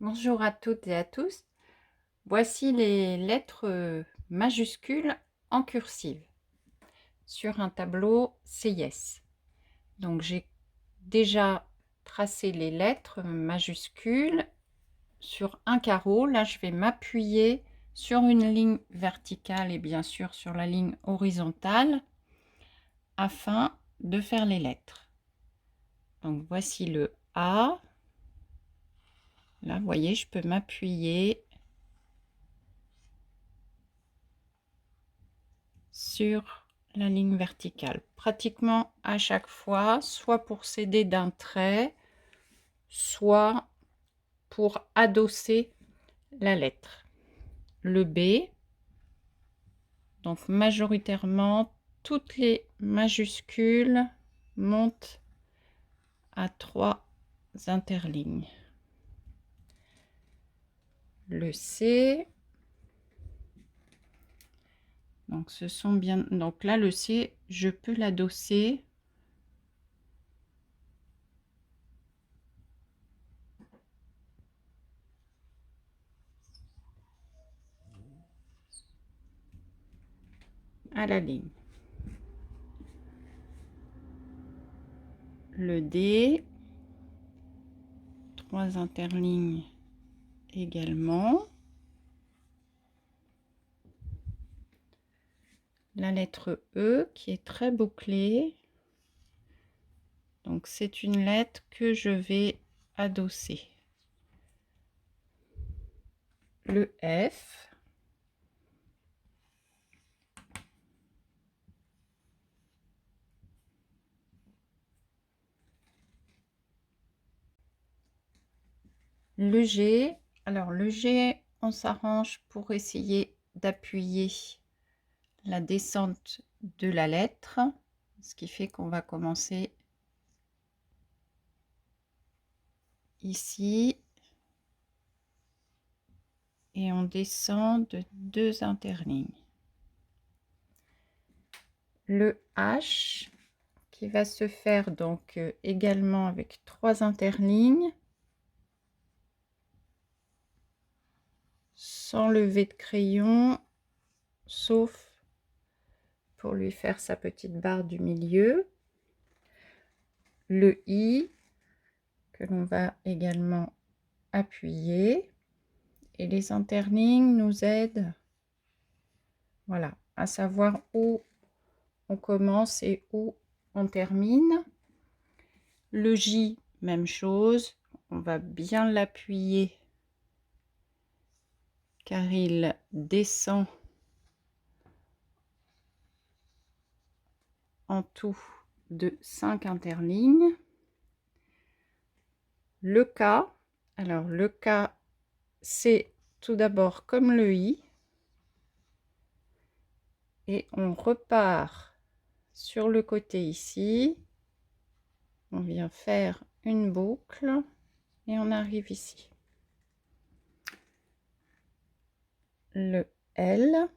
Bonjour à toutes et à tous. Voici les lettres majuscules en cursive sur un tableau CIS. Donc j'ai déjà tracé les lettres majuscules sur un carreau. Là, je vais m'appuyer sur une ligne verticale et bien sûr sur la ligne horizontale afin de faire les lettres. Donc voici le A. Là, vous voyez, je peux m'appuyer sur la ligne verticale pratiquement à chaque fois, soit pour s'aider d'un trait, soit pour adosser la lettre. Le B, donc majoritairement toutes les majuscules montent à 3 interlignes. Le C, donc ce sont bien, donc là le C, je peux l'adosser à la ligne. Le D, 3 interlignes également. La lettre E qui est très bouclée. Donc c'est une lettre que je vais adosser. Le F. Le G. Alors le G, on s'arrange pour essayer d'appuyer la descente de la lettre. Ce qui fait qu'on va commencer ici. Et on descend de 2 interlignes. Le H qui va se faire donc également avec 3 interlignes. Sans lever de crayon, sauf pour lui faire sa petite barre du milieu. Le I que l'on va également appuyer. Et les interlignes nous aident, voilà, à savoir où on commence et où on termine. Le J, même chose, on va bien l'appuyer car il descend en tout de 5 interlignes. Le K, alors le K, c'est tout d'abord comme le I. Et on repart sur le côté ici. On vient faire une boucle et on arrive ici. Le L,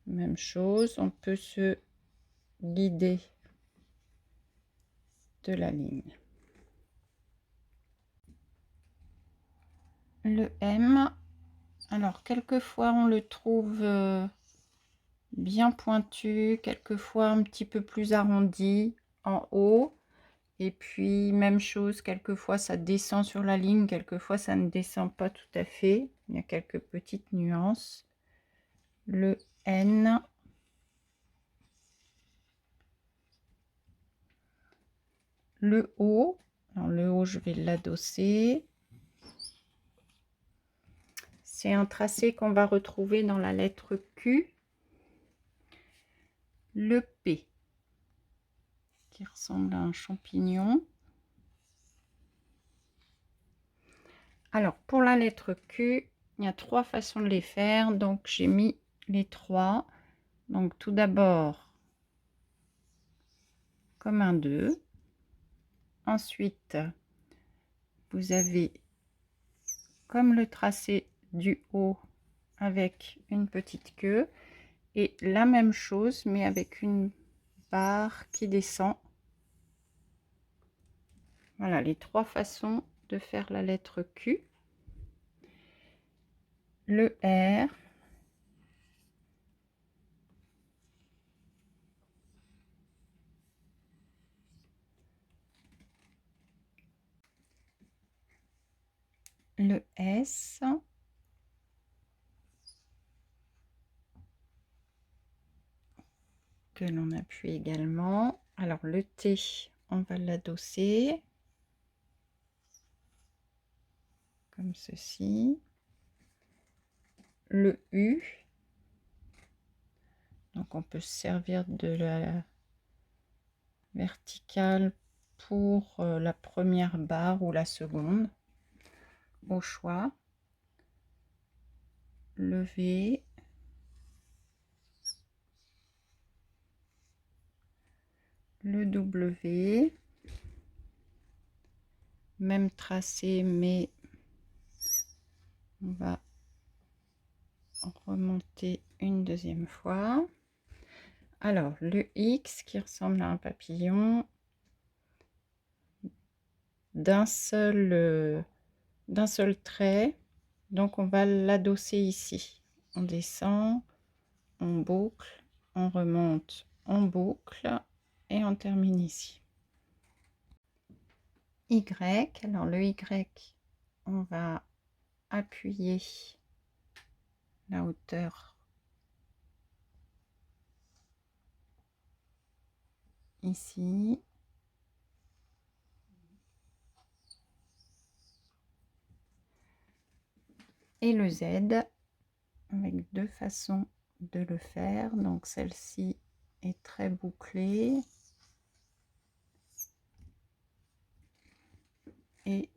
même chose, on peut se guider de la ligne. Le M, alors quelquefois on le trouve bien pointu, quelquefois un petit peu plus arrondi en haut. Et puis même chose, quelquefois ça descend sur la ligne, quelquefois ça ne descend pas tout à fait. Il y a quelques petites nuances. Le N. Le O. Alors le O, je vais l'adosser. C'est un tracé qu'on va retrouver dans la lettre Q. Le P, qui ressemble à un champignon. Alors, pour la lettre Q, il y a 3 façons de les faire. Donc, j'ai mis les 3. Donc, tout d'abord, comme un 2. Ensuite, vous avez comme le tracé du haut avec une petite queue. Et la même chose, mais avec une barre qui descend. Voilà les 3 façons de faire la lettre Q. Le R. Le S. Que l'on appuie également. Alors le T, on va l'adosser comme ceci. Le U, donc on peut se servir de la verticale pour la première barre ou la seconde, au choix. Le V, le W, même tracé, mais on va remonter une deuxième fois. Alors le X qui ressemble à un papillon d'un seul trait, donc on va l'adosser ici. On descend, on boucle, on remonte, on boucle et on termine ici. Y, alors le Y, on va appuyer la hauteur ici. Et le Z, avec 2 façons de le faire. Donc celle-ci est très bouclée. Et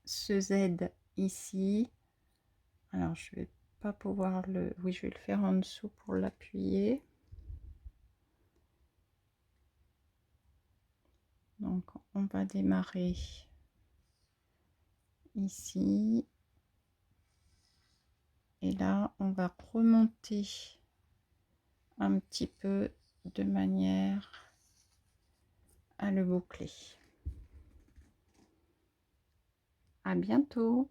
ce Z ici, alors je vais pas pouvoir le... Oui, je vais le faire en dessous pour l'appuyer. Donc on va démarrer ici. Et là, on va remonter un petit peu de manière à le boucler. À bientôt!